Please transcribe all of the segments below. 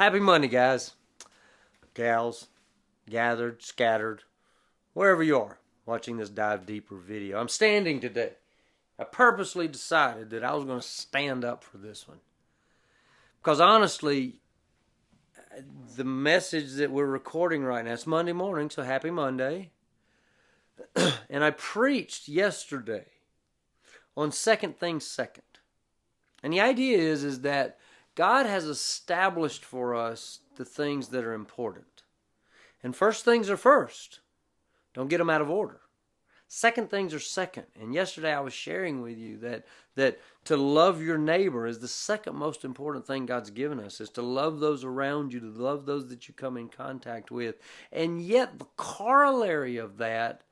Happy Monday, guys, gals, gathered, scattered, wherever you are watching this Dive Deeper video. I'm standing today. I purposely decided that I was going to stand up for this one. Because honestly, the message that we're recording right now, it's Monday morning, so happy Monday. And I preached yesterday on second things second. And the idea is that God has established for us the things that are important. And first things are first. Don't get them out of order. Second things are second. And yesterday I was sharing with you that to love your neighbor is the second most important thing God's given us, is to love those around you, to love those that you come in contact with. And yet the corollary of that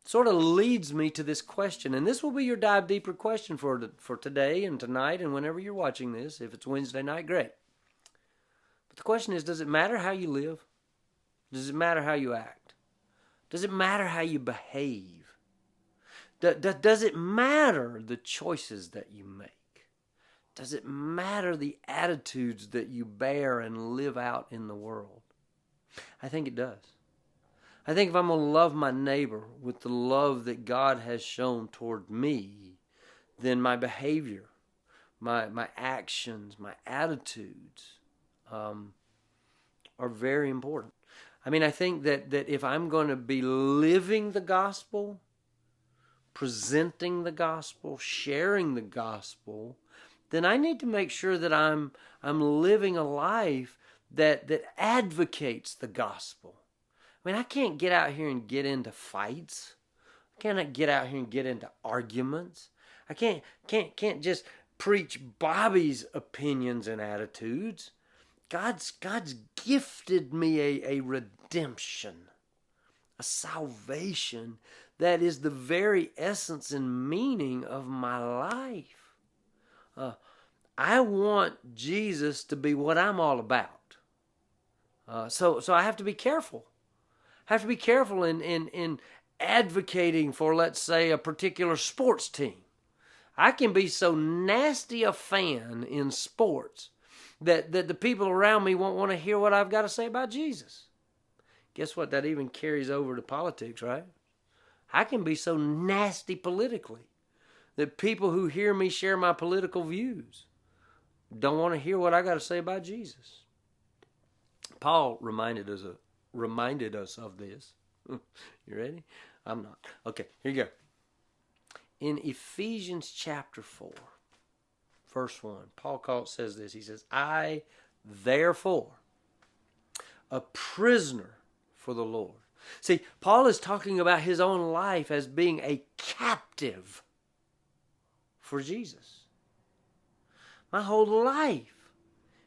sort of leads me to this question, and this will be your dive deeper question for today and tonight and whenever you're watching this. If it's Wednesday night, great. But the question is, does it matter how you live? Does it matter how you act? Does it matter how you behave? Does it matter the choices that you make? Does it matter the attitudes that you bear and live out in the world? I think it does. I think if I'm going to love my neighbor with the love that God has shown toward me, then my behavior, my actions, my attitudes are very important. I mean, I think that if I'm going to be living the gospel, presenting the gospel, sharing the gospel, then I need to make sure that I'm living a life that advocates the gospel. I mean, I can't get out here and get into fights. I cannot get out here and get into arguments. I can't just preach Bobby's opinions and attitudes. God's gifted me a redemption, a salvation that is the very essence and meaning of my life. I want Jesus to be what I'm all about. So I have to be careful. Have to be careful in advocating for, let's say, a particular sports team. I can be so nasty a fan in sports that the people around me won't want to hear what I've got to say about Jesus. Guess what? That even carries over to politics, right? I can be so nasty politically that people who hear me share my political views don't want to hear what I got to say about Jesus. Paul reminded us of this. You ready? I'm not. Okay, here you go. In Ephesians chapter 4, verse 1, Paul says this. He says, I, therefore, a prisoner for the Lord. See, Paul is talking about his own life as being a captive for Jesus. My whole life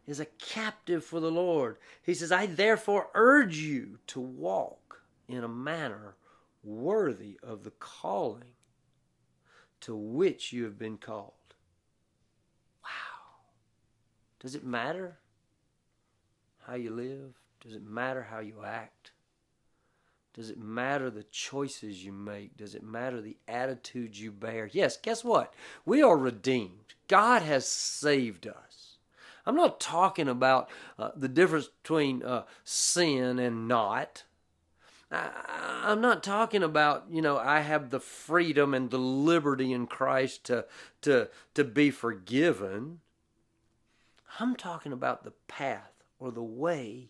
is a captive for the Lord. He says, I therefore urge you to walk in a manner worthy of the calling to which you have been called. Wow. Does it matter how you live? Does it matter how you act? Does it matter the choices you make? Does it matter the attitudes you bear? Yes, guess what? We are redeemed. God has saved us. I'm not talking about the difference between sin and not. I'm not talking about, I have the freedom and the liberty in Christ to be forgiven. I'm talking about the path or the way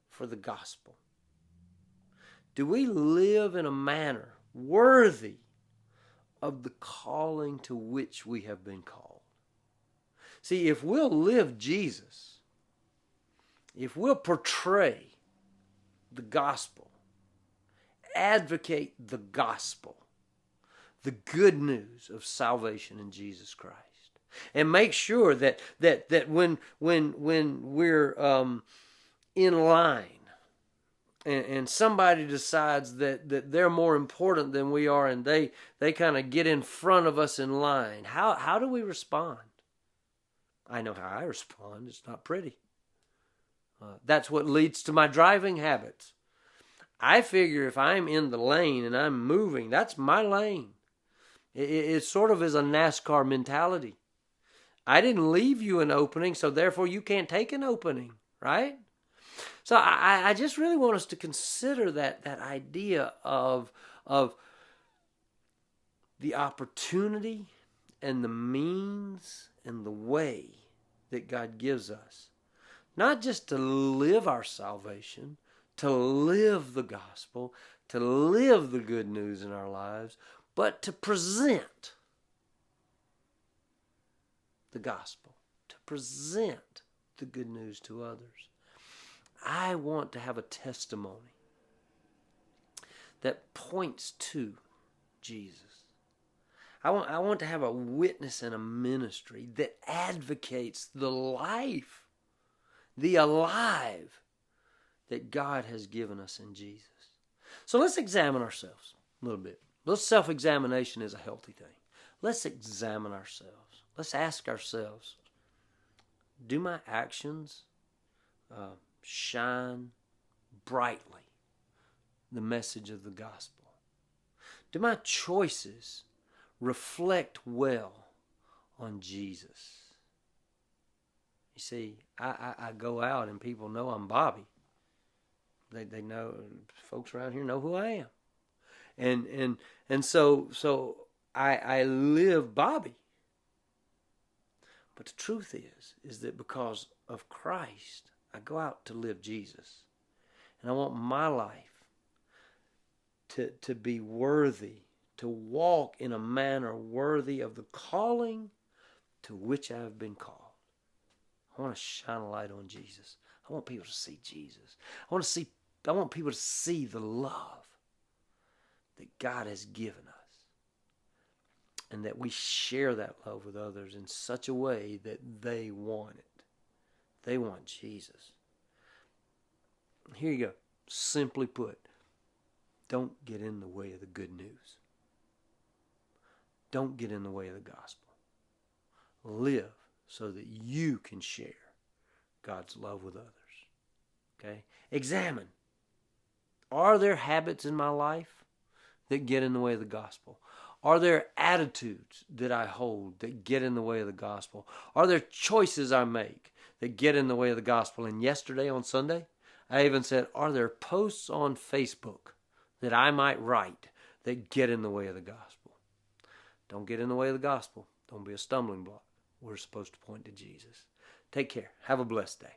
for the gospel. Do we live in a manner worthy of the calling to which we have been called? See, if we'll live Jesus, if we'll portray the gospel, advocate the gospel, the good news of salvation in Jesus Christ, and make sure that when we're in line and somebody decides that they're more important than we are and they kind of get in front of us in line, how do we respond? I know how I respond. It's not pretty. That's what leads to my driving habits. I figure if I'm in the lane and I'm moving, that's my lane. It sort of is a NASCAR mentality. I didn't leave you an opening, so therefore you can't take an opening, right? So I just really want us to consider that idea of the opportunity and the means and the way that God gives us. Not just to live our salvation, to live the gospel, to live the good news in our lives, but to present the gospel, to present the good news to others. I want to have a testimony that points to Jesus. I want to have a witness and a ministry that advocates the life, the alive that God has given us in Jesus. So let's examine ourselves a little bit. Self-examination is a healthy thing. Let's examine ourselves. Let's ask ourselves, do my actions shine brightly the message of the gospel? Do my choices reflect well on Jesus? You see, I go out and people know I'm Bobby. They know, folks around here know who I am. And so I live Bobby. But the truth is that because of Christ, I go out to live Jesus. And I want my life to be worthy, to walk in a manner worthy of the calling to which I have been called. I want to shine a light on Jesus. I want people to see Jesus. I want people to see the love that God has given us. And that we share that love with others in such a way that they want it. They want Jesus. Here you go. Simply put, don't get in the way of the good news. Don't get in the way of the gospel. Live so that you can share God's love with others. Okay? Examine. Are there habits in my life that get in the way of the gospel? Are there attitudes that I hold that get in the way of the gospel? Are there choices I make that get in the way of the gospel? And yesterday on Sunday, I even said, are there posts on Facebook that I might write that get in the way of the gospel? Don't get in the way of the gospel. Don't be a stumbling block. We're supposed to point to Jesus. Take care. Have a blessed day.